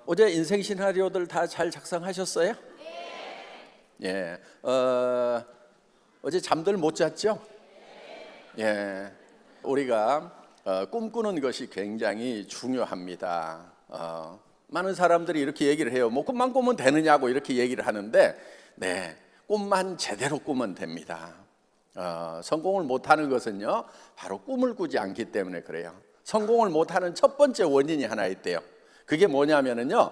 어제 인생 시나리오들 다 잘 작성하셨어요? 예. 어제 잠들 못 잤죠? 예. 우리가 꿈꾸는 것이 굉장히 중요합니다. 많은 사람들이 이렇게 얘기를 해요. 뭐 꿈만 꾸면 되느냐고 이렇게 얘기를 하는데, 네, 꿈만 제대로 꾸면 됩니다. 성공을 못하는 것은요, 바로 꿈을 꾸지 않기 때문에 그래요. 성공을 못하는 첫 번째 원인이 하나 있대요. 그게 뭐냐면은요,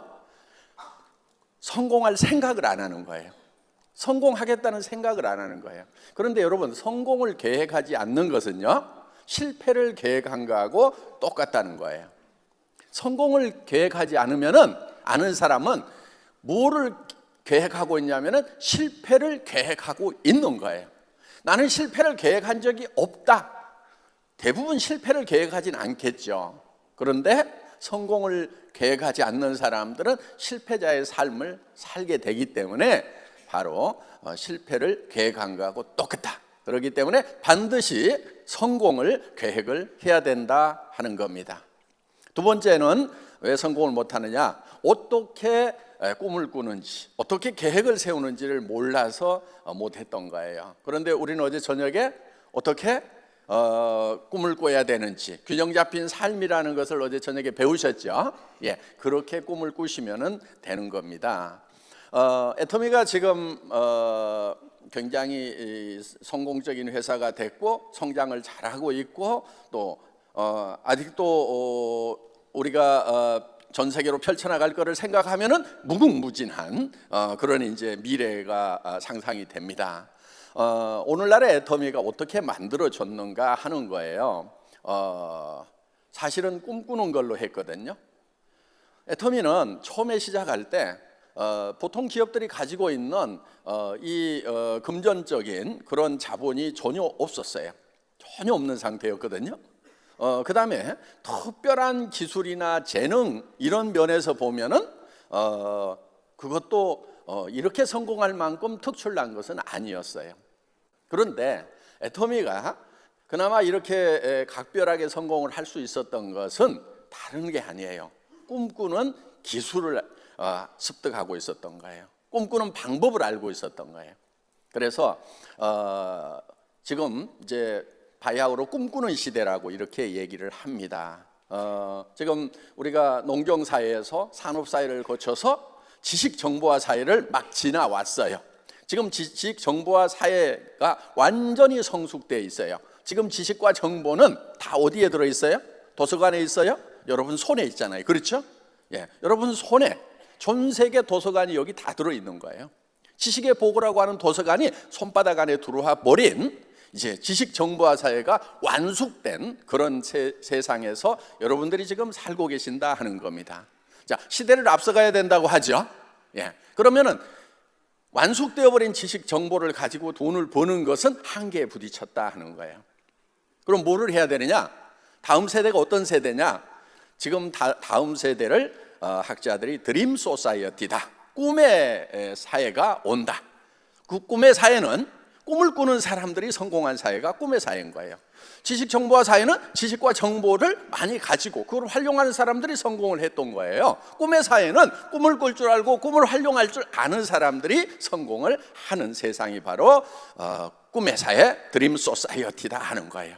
성공할 생각을 안 하는 거예요. 성공하겠다는 생각을 안 하는 거예요. 그런데 여러분, 성공을 계획하지 않는 것은요, 실패를 계획한 거하고 똑같다는 거예요. 성공을 계획하지 않으면은, 아는 사람은 뭐를 계획하고 있냐면은 실패를 계획하고 있는 거예요. 나는 실패를 계획한 적이 없다. 대부분 실패를 계획하진 않겠죠. 그런데 성공을 계획하지 않는 사람들은 실패자의 삶을 살게 되기 때문에 바로 실패를 계획한 거하고 똑같다. 그렇기 때문에 반드시 성공을 계획을 해야 된다 하는 겁니다. 두 번째는 왜 성공을 못하느냐, 어떻게 꿈을 꾸는지, 어떻게 계획을 세우는지를 몰라서 못했던 거예요. 그런데 우리는 어제 저녁에 어떻게 꿈을 꿔야 되는지, 균형 잡힌 삶이라는 것을 어제 저녁에 배우셨죠? 예, 그렇게 꿈을 꾸시면 되는 겁니다. 애터미가 지금 굉장히 성공적인 회사가 됐고 성장을 잘하고 있고 또 아직도 우리가 전 세계로 펼쳐나갈 것을 생각하면은 무궁무진한 그런 이제 미래가 상상이 됩니다. 오늘날의 애터미가 어떻게 만들어졌는가 하는 거예요. 사실은 꿈꾸는 걸로 했거든요. 애터미는 처음에 시작할 때 보통 기업들이 가지고 있는 이 금전적인 그런 자본이 전혀 없었어요. 전혀 없는 상태였거든요. 그 다음에 특별한 기술이나 재능 이런 면에서 보면은 그것도 이렇게 성공할 만큼 특출난 것은 아니었어요. 그런데 애터미가 그나마 이렇게 각별하게 성공을 할 수 있었던 것은 다른 게 아니에요. 꿈꾸는 기술을 습득하고 있었던 거예요. 꿈꾸는 방법을 알고 있었던 거예요. 그래서 지금 이제 바야흐로 꿈꾸는 시대라고 이렇게 얘기를 합니다. 지금 우리가 농경사회에서 산업사회를 거쳐서 지식정보화 사회를 막 지나왔어요. 지금 지식정보화 사회가 완전히 성숙되어 있어요. 지금 지식과 정보는 다 어디에 들어있어요? 도서관에 있어요? 여러분 손에 있잖아요. 그렇죠? 예, 여러분 손에 전 세계 도서관이 여기 다 들어있는 거예요. 지식의 보고라고 하는 도서관이 손바닥 안에 들어와 버린 이제 지식정보화 사회가 완숙된 그런 세상에서 여러분들이 지금 살고 계신다 하는 겁니다. 자, 시대를 앞서가야 된다고 하죠. 예, 그러면은 완숙되어 버린 지식 정보를 가지고 돈을 버는 것은 한계에 부딪혔다 하는 거예요. 그럼 뭐를 해야 되느냐? 다음 세대가 어떤 세대냐? 지금 다음 세대를 학자들이 드림 소사이어티다, 꿈의 사회가 온다. 그 꿈의 사회는 꿈을 꾸는 사람들이 성공한 사회가 꿈의 사회인 거예요. 지식정보화 사회는 지식과 정보를 많이 가지고 그걸 활용하는 사람들이 성공을 했던 거예요. 꿈의 사회는 꿈을 꿀 줄 알고 꿈을 활용할 줄 아는 사람들이 성공을 하는 세상이 바로 꿈의 사회, 드림 소사이어티다 하는 거예요.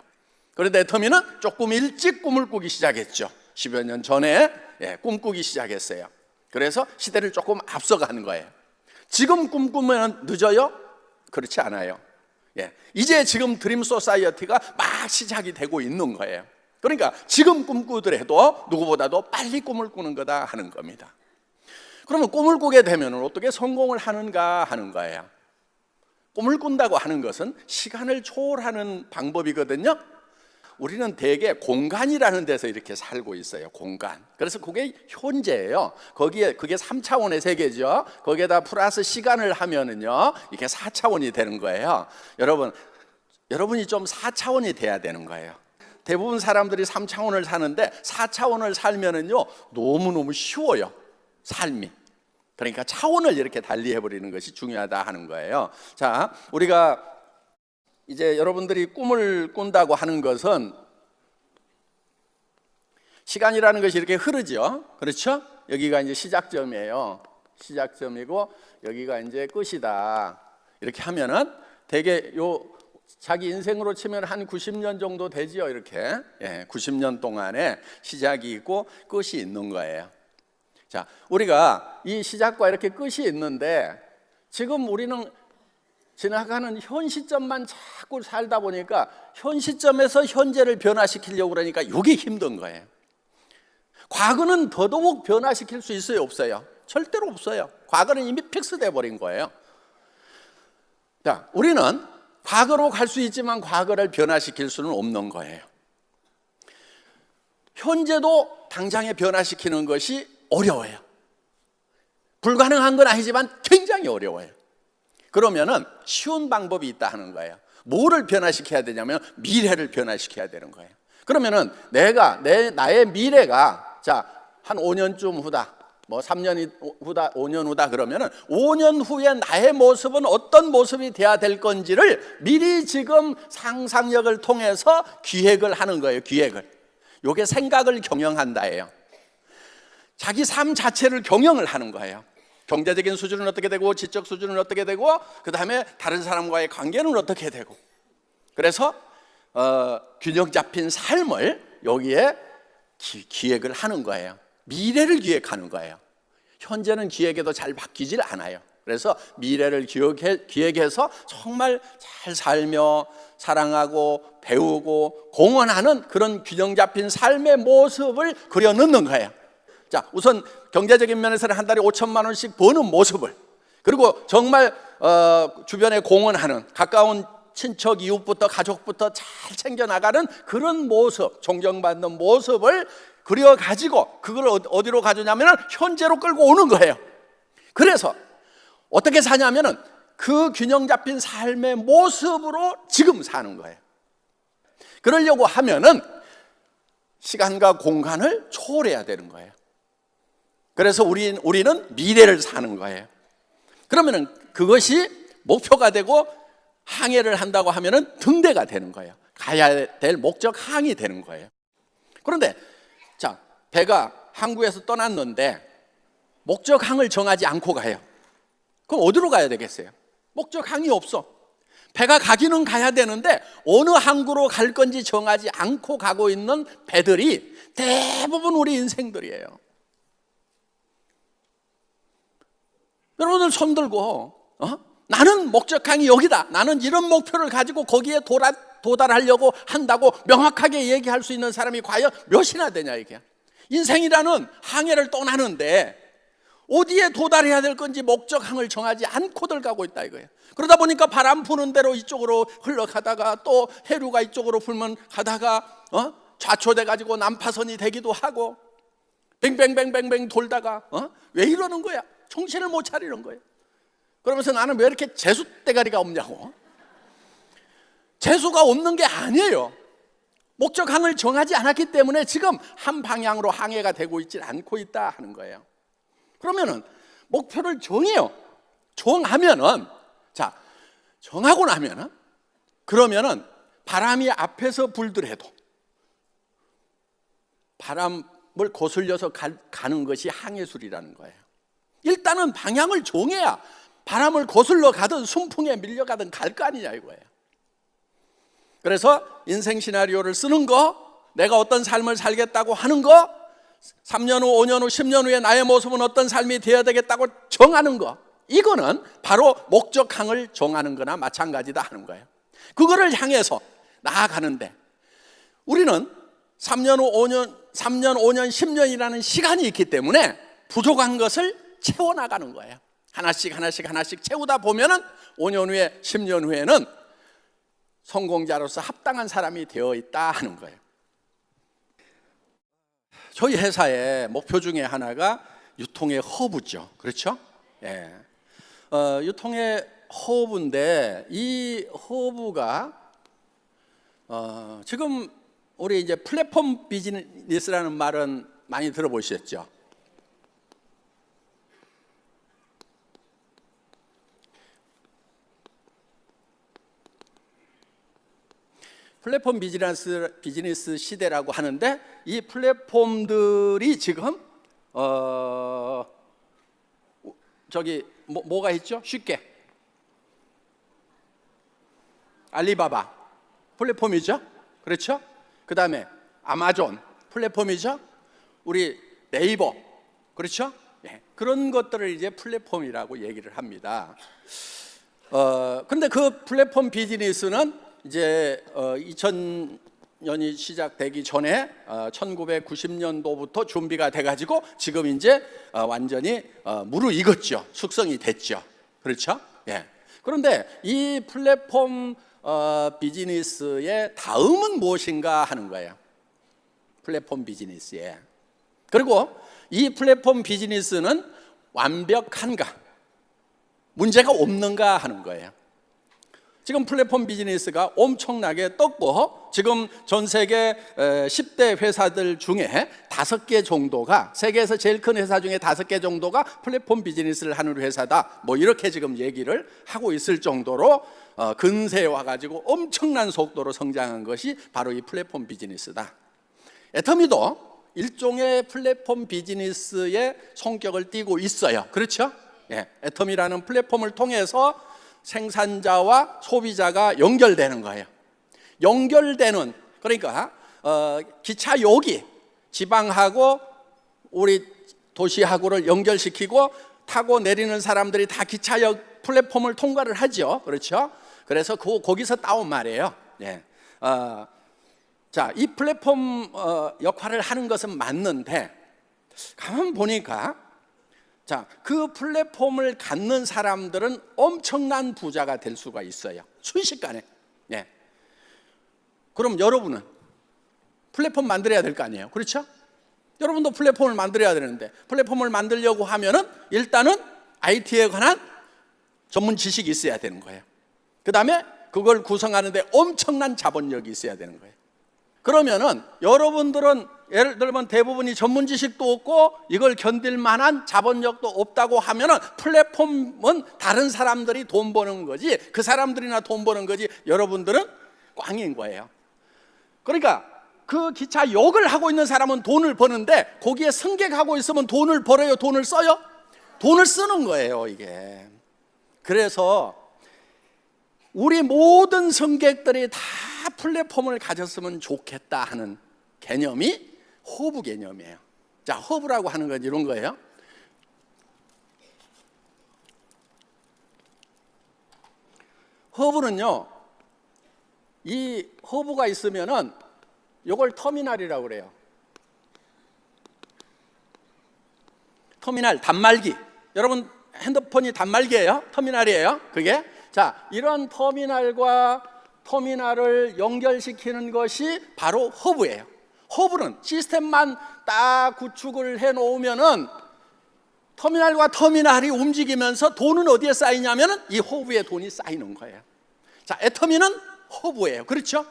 그런데 애터미는 조금 일찍 꿈을 꾸기 시작했죠. 10여 년 전에 꿈꾸기 시작했어요. 그래서 시대를 조금 앞서가는 거예요. 지금 꿈꾸면 늦어요? 그렇지 않아요. 예, 이제 지금 드림 소사이어티가 막 시작이 되고 있는 거예요. 그러니까 지금 꿈꾸더라도 누구보다도 빨리 꿈을 꾸는 거다 하는 겁니다. 그러면 꿈을 꾸게 되면 어떻게 성공을 하는가 하는 거예요. 꿈을 꾼다고 하는 것은 시간을 초월하는 방법이거든요. 우리는 대개 공간이라는 데서 이렇게 살고 있어요. 공간. 그래서 그게 현재예요. 그게 3차원의 세계죠. 거기에다 플러스 시간을 하면은요, 이게 4차원이 되는 거예요. 여러분이 좀 4차원이 돼야 되는 거예요. 대부분 사람들이 3차원을 사는데 4차원을 살면은요, 너무너무 쉬워요. 삶이. 그러니까 차원을 이렇게 달리해 버리는 것이 중요하다 하는 거예요. 자, 우리가 이제 여러분들이 꿈을 꾼다고 하는 것은 시간이라는 것이 이렇게 흐르죠. 그렇죠? 여기가 이제 시작점이에요. 시작점이고 여기가 이제 끝이다. 이렇게 하면은 되게 요 자기 인생으로 치면 한 90년 정도 되지요. 이렇게 90년 동안에 시작이 있고 끝이 있는 거예요. 자, 우리가 이 시작과 이렇게 끝이 있는데 지금 우리는 지나가는 현 시점만 자꾸 살다 보니까 현 시점에서 현재를 변화시키려고 그러니까 이게 힘든 거예요. 과거는 더더욱 변화시킬 수 있어요, 없어요? 절대로 없어요. 과거는 이미 픽스돼 버린 거예요. 자, 우리는 과거로 갈 수 있지만 과거를 변화시킬 수는 없는 거예요. 현재도 당장에 변화시키는 것이 어려워요. 불가능한 건 아니지만 굉장히 어려워요. 그러면은 쉬운 방법이 있다 하는 거예요. 뭐를 변화시켜야 되냐면 미래를 변화시켜야 되는 거예요. 그러면은 나의 미래가 한 5년쯤 후다, 뭐 3년 후다, 5년 후다 그러면은 5년 후에 나의 모습은 어떤 모습이 돼야 될 건지를 미리 지금 상상력을 통해서 기획을 하는 거예요. 기획을. 요게 생각을 경영한다예요. 자기 삶 자체를 경영을 하는 거예요. 경제적인 수준은 어떻게 되고 지적 수준은 어떻게 되고 그 다음에 다른 사람과의 관계는 어떻게 되고 그래서 균형 잡힌 삶을 여기에 기획을 하는 거예요. 미래를 기획하는 거예요. 현재는 기획해도 잘 바뀌질 않아요. 그래서 미래를 기획해서 정말 잘 살며 사랑하고 배우고 공헌하는 그런 균형 잡힌 삶의 모습을 그려넣는 거예요. 자, 우선 경제적인 면에서는 한 달에 5천만 원씩 버는 모습을, 그리고 정말 주변에 공헌하는 가까운 친척 이웃부터 가족부터 잘 챙겨나가는 그런 모습, 존경받는 모습을 그려가지고 그걸 어디로 가져냐면 현재로 끌고 오는 거예요. 그래서 어떻게 사냐면은 그 균형 잡힌 삶의 모습으로 지금 사는 거예요. 그러려고 하면은 시간과 공간을 초월해야 되는 거예요. 그래서 우리는 미래를 사는 거예요. 그러면은 그것이 목표가 되고 항해를 한다고 하면은 등대가 되는 거예요. 가야 될 목적 항이 되는 거예요. 그런데 자, 배가 항구에서 떠났는데 목적 항을 정하지 않고 가요. 그럼 어디로 가야 되겠어요? 목적 항이 없어. 배가 가기는 가야 되는데 어느 항구로 갈 건지 정하지 않고 가고 있는 배들이 대부분 우리 인생들이에요. 여러분들 손 들고 나는 목적항이 여기다, 나는 이런 목표를 가지고 거기에 도달하려고 한다고 명확하게 얘기할 수 있는 사람이 과연 몇이나 되냐 이게. 인생이라는 항해를 떠나는데 어디에 도달해야 될 건지 목적항을 정하지 않고들 가고 있다 이거예요. 그러다 보니까 바람 부는 대로 이쪽으로 흘러가다가 또 해류가 이쪽으로 불면 가다가 좌초돼 가지고 난파선이 되기도 하고 뱅뱅뱅뱅뱅 돌다가 왜 이러는 거야? 정신을 못 차리는 거예요. 그러면서 나는 왜 이렇게 재수대가리가 없냐고. 재수가 없는 게 아니에요. 목적항을 정하지 않았기 때문에 지금 한 방향으로 항해가 되고 있지 않고 있다 하는 거예요. 그러면은 목표를 정해요. 정하면은 정하고 나면은 그러면은 바람이 앞에서 불더라도 바람을 거슬려서 가는 것이 항해술이라는 거예요. 일단은 방향을 정해야 바람을 거슬러 가든 순풍에 밀려가든 갈 거 아니냐 이거예요. 그래서 인생 시나리오를 쓰는 거, 내가 어떤 삶을 살겠다고 하는 거, 3년 후, 5년 후, 10년 후에 나의 모습은 어떤 삶이 되어야 되겠다고 정하는 거, 이거는 바로 목적항을 정하는 거나 마찬가지다 하는 거예요. 그거를 향해서 나아가는데 우리는 3년 후, 5년, 10년이라는 시간이 있기 때문에 부족한 것을 채워나가는 거예요. 하나씩 채우다 보면은 5년 후에 10년 후에는 성공자로서 합당한 사람이 되어 있다 하는 거예요. 저희 회사의 목표 중에 하나가 유통의 허브죠. 그렇죠? 예. 유통의 허브인데 이 허브가 지금 우리 이제 플랫폼 비즈니스라는 말은 많이 들어보셨죠? 플랫폼 비즈니스 시대라고 하는데 이 플랫폼들이 지금 저기 뭐가 있죠? 쉽게 알리바바 플랫폼이죠. 그렇죠? 그 다음에 아마존 플랫폼이죠. 우리 네이버 그렇죠? 네. 그런 것들을 이제 플랫폼이라고 얘기를 합니다. 근데 그 플랫폼 비즈니스는 이제 2000년이 시작되기 전에 1990년도부터 준비가 돼가지고 지금 이제 완전히 무르익었죠. 숙성이 됐죠. 그렇죠? 예. 그런데 이 플랫폼 비즈니스의 다음은 무엇인가 하는 거예요. 플랫폼 비즈니스에. 그리고 이 플랫폼 비즈니스는 완벽한가? 문제가 없는가 하는 거예요. 지금 플랫폼 비즈니스가 엄청나게 떴고 지금 전 세계 10대 회사들 중에 5개 정도가 세계에서 제일 큰 회사 중에 5개 정도가 플랫폼 비즈니스를 하는 회사다. 뭐 이렇게 지금 얘기를 하고 있을 정도로 근세에 와가지고 엄청난 속도로 성장한 것이 바로 이 플랫폼 비즈니스다. 애터미도 일종의 플랫폼 비즈니스의 성격을 띠고 있어요. 그렇죠? 예, 애터미라는 플랫폼을 통해서 생산자와 소비자가 연결되는 거예요. 연결되는, 그러니까 기차역이 지방하고 우리 도시하고를 연결시키고 타고 내리는 사람들이 다 기차역 플랫폼을 통과를 하죠. 그렇죠? 그래서 거기서 따온 말이에요. 예. 자, 이 플랫폼 역할을 하는 것은 맞는데 가만 보니까 자, 그 플랫폼을 갖는 사람들은 엄청난 부자가 될 수가 있어요. 순식간에. 예. 그럼 여러분은 플랫폼 만들어야 될 거 아니에요. 그렇죠? 여러분도 플랫폼을 만들어야 되는데 플랫폼을 만들려고 하면은 일단은 IT에 관한 전문 지식이 있어야 되는 거예요. 그 다음에 그걸 구성하는데 엄청난 자본력이 있어야 되는 거예요. 그러면은 여러분들은 예를 들면 대부분이 전문 지식도 없고 이걸 견딜 만한 자본력도 없다고 하면은 플랫폼은 다른 사람들이 돈 버는 거지 그 사람들이나 돈 버는 거지 여러분들은 꽝인 거예요. 그러니까 그 기차역을 하고 있는 사람은 돈을 버는데 거기에 승객하고 있으면 돈을 벌어요? 돈을 써요? 돈을 쓰는 거예요, 이게. 그래서 우리 모든 승객들이 다 플랫폼을 가졌으면 좋겠다 하는 개념이 허브 개념이에요. 자, 허브라고 하는 건 이런 거예요. 허브는요, 이 허브가 있으면은 이걸 터미널이라고 그래요. 터미널, 단말기. 여러분 핸드폰이 단말기예요? 터미널이에요? 그게? 자, 이런 터미널과 터미널을 연결시키는 것이 바로 허브예요. 허브는 시스템만 딱 구축을 해 놓으면은 터미널과 터미널이 움직이면서 돈은 어디에 쌓이냐면은 이 허브에 돈이 쌓이는 거예요. 자, 애터미는 허브예요. 그렇죠?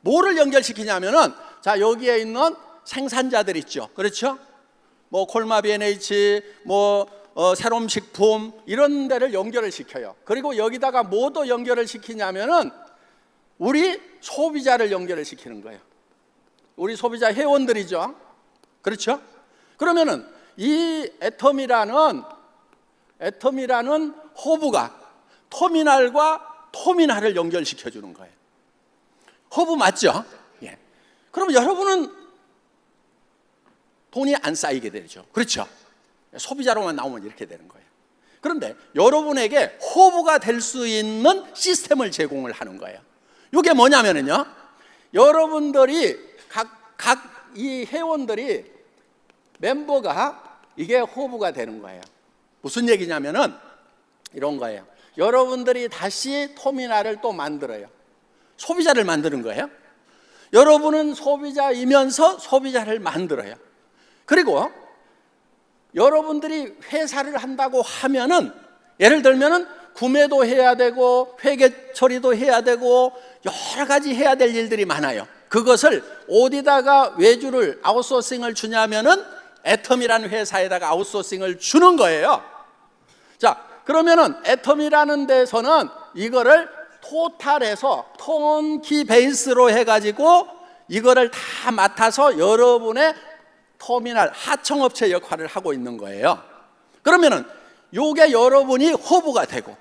뭐를 연결시키냐면은 자, 여기에 있는 생산자들 있죠. 그렇죠? 뭐 콜마 B&H, 뭐 새롬 식품 이런 데를 연결을 시켜요. 그리고 여기다가 뭐 더 연결을 시키냐면은 우리 소비자를 연결을 시키는 거예요. 우리 소비자 회원들이죠. 그렇죠? 그러면은 이 애터미라는 허브가 터미널과 터미널을 연결시켜 주는 거예요. 허브 맞죠? 예. 그럼 여러분은 돈이 안 쌓이게 되죠. 그렇죠? 소비자로만 나오면 이렇게 되는 거예요. 그런데 여러분에게 허브가 될 수 있는 시스템을 제공을 하는 거예요. 이게 뭐냐면요, 여러분들이 각 이 회원들이 멤버가 이게 허브가 되는 거예요. 무슨 얘기냐면은 이런 거예요. 여러분들이 다시 터미널을 또 만들어요. 소비자를 만드는 거예요. 여러분은 소비자이면서 소비자를 만들어요. 그리고 여러분들이 회사를 한다고 하면은 예를 들면은 구매도 해야 되고 회계 처리도 해야 되고 여러 가지 해야 될 일들이 많아요. 그것을 어디다가 외주를 아웃소싱을 주냐면은 애터미라는 회사에다가 아웃소싱을 주는 거예요. 자, 그러면은 애터미라는 데서는 이거를 토탈해서 턴키 베이스로 해가지고 이거를 다 맡아서 여러분의 터미널 하청업체 역할을 하고 있는 거예요. 그러면은 요게 여러분이 허브가 되고,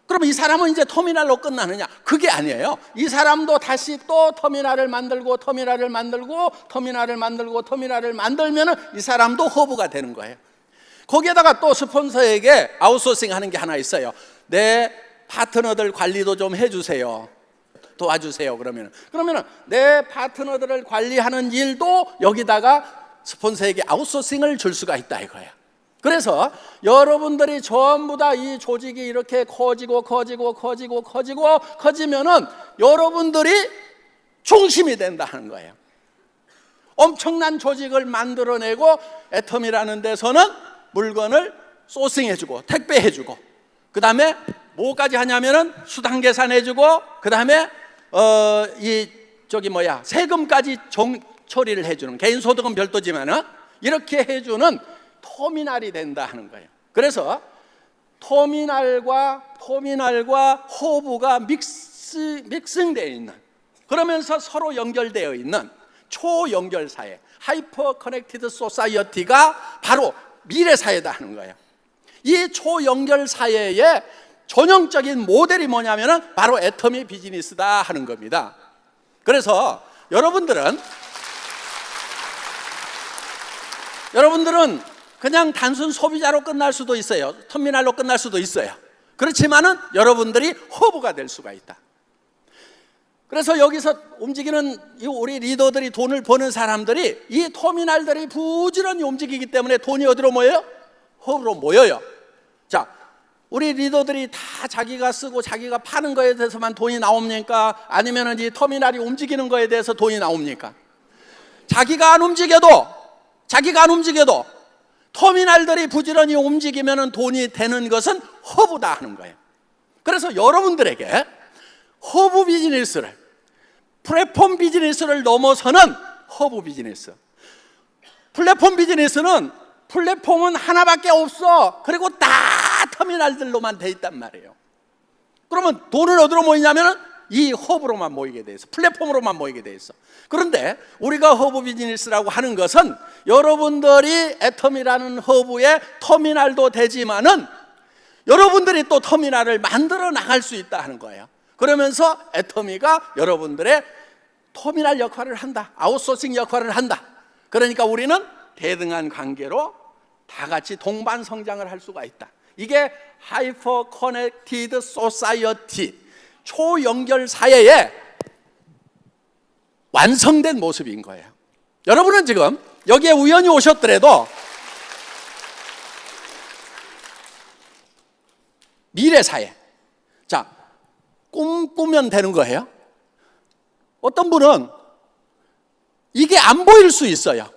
그럼 이 사람은 이제 터미널로 끝나느냐? 그게 아니에요. 이 사람도 다시 또 터미널을 만들고 터미널을 만들고 터미널을 만들고 터미널을 만들면은 이 사람도 허브가 되는 거예요. 거기에다가 또 스폰서에게 아웃소싱 하는 게 하나 있어요. 내 파트너들 관리도 좀 해주세요. 도와주세요. 그러면은 내 파트너들을 관리하는 일도 여기다가 스폰서에게 아웃소싱을 줄 수가 있다 이거예요. 그래서 여러분들이 전부 다 이 조직이 이렇게 커지면은 여러분들이 중심이 된다 하는 거예요. 엄청난 조직을 만들어내고 애텀이라는 데서는 물건을 소싱해주고 택배해주고, 그 다음에 뭐까지 하냐면은 수당 계산해주고, 그 다음에 세금까지 처리를 해주는, 개인 소득은 별도지만은 이렇게 해주는 터미널이 된다 하는 거예요. 그래서 터미널과 허브가 믹싱되어 있는, 그러면서 서로 연결되어 있는 초연결 사회, 하이퍼 커넥티드 소사이어티가 바로 미래 사회다 하는 거예요. 이 초연결 사회의 전형적인 모델이 뭐냐면은 바로 애터미 비즈니스다 하는 겁니다. 그래서 여러분들은 그냥 단순 소비자로 끝날 수도 있어요. 터미널로 끝날 수도 있어요. 그렇지만은 여러분들이 허브가 될 수가 있다. 그래서 여기서 움직이는 우리 리더들이, 돈을 버는 사람들이 이 터미널들이 부지런히 움직이기 때문에 돈이 어디로 모여요? 허브로 모여요. 자, 우리 리더들이 다 자기가 쓰고 자기가 파는 거에 대해서만 돈이 나옵니까? 아니면 이 터미널이 움직이는 거에 대해서 돈이 나옵니까? 자기가 안 움직여도 터미널들이 부지런히 움직이면 돈이 되는 것은 허브다 하는 거예요. 그래서 여러분들에게 허브 비즈니스를, 플랫폼 비즈니스를 넘어서는 허브 비즈니스. 플랫폼은 하나밖에 없어. 그리고 다 터미널들로만 돼 있단 말이에요. 그러면 돈을 어디로 모이냐면 이 허브로만 모이게 돼 있어. 플랫폼으로만 모이게 돼 있어. 그런데 우리가 허브 비즈니스라고 하는 것은 여러분들이 애텀이라는 허브의 터미널도 되지만은 여러분들이 또 터미널을 만들어 나갈 수 있다 하는 거예요. 그러면서 애터미가 여러분들의 터미널 역할을 한다, 아웃소싱 역할을 한다. 그러니까 우리는 대등한 관계로 다 같이 동반 성장을 할 수가 있다. 이게 하이퍼 커넥티드 소사이어티, 초연결 사회의 완성된 모습인 거예요. 여러분은 지금 여기에 우연히 오셨더라도 미래 사회, 자, 꿈꾸면 되는 거예요. 어떤 분은 이게 안 보일 수 있어요.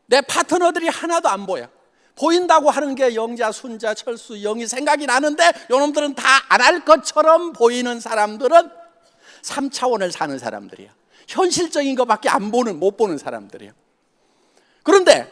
내 파트너들이 하나도 안 보여. 보인다고 하는 게 영자, 순자, 철수, 영이 생각이 나는데 요놈들은 다 안 할 것처럼 보이는 사람들은 3차원을 사는 사람들이야. 현실적인 것밖에 못 보는 사람들이야. 그런데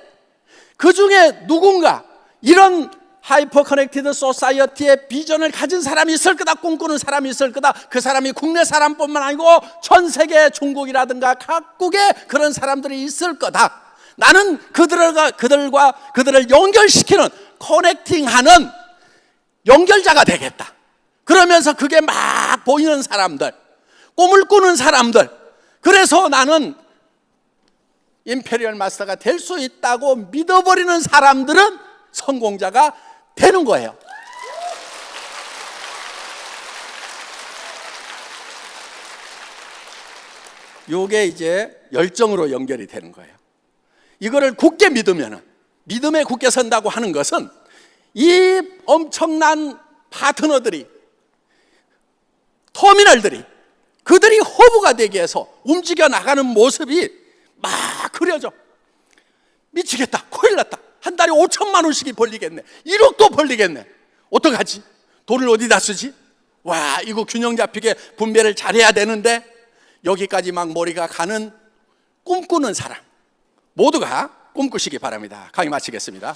그 중에 누군가 이런 하이퍼 커넥티드 소사이어티의 비전을 가진 사람이 있을 거다, 꿈꾸는 사람이 있을 거다. 그 사람이 국내 사람뿐만 아니고 전 세계, 중국이라든가 각국에 그런 사람들이 있을 거다. 나는 그들을 연결시키는, 커넥팅하는 연결자가 되겠다. 그러면서 그게 막 보이는 사람들, 꿈을 꾸는 사람들, 그래서 나는 임페리얼 마스터가 될 수 있다고 믿어버리는 사람들은 성공자가 되는 거예요. 요게 이제 열정으로 연결이 되는 거예요. 이거를 굳게 믿으면은, 믿음에 굳게 선다고 하는 것은 이 엄청난 파트너들이, 터미널들이, 그들이 허브가 되기 위해서 움직여 나가는 모습이 막 그려져. 미치겠다, 큰일 났다, 한 달에 5천만 원씩이 벌리겠네, 1억도 벌리겠네, 어떡하지? 돈을 어디다 쓰지? 와, 이거 균형 잡히게 분배를 잘해야 되는데, 여기까지 막 머리가 가는 꿈꾸는 사람 모두가 꿈꾸시기 바랍니다. 강의 마치겠습니다.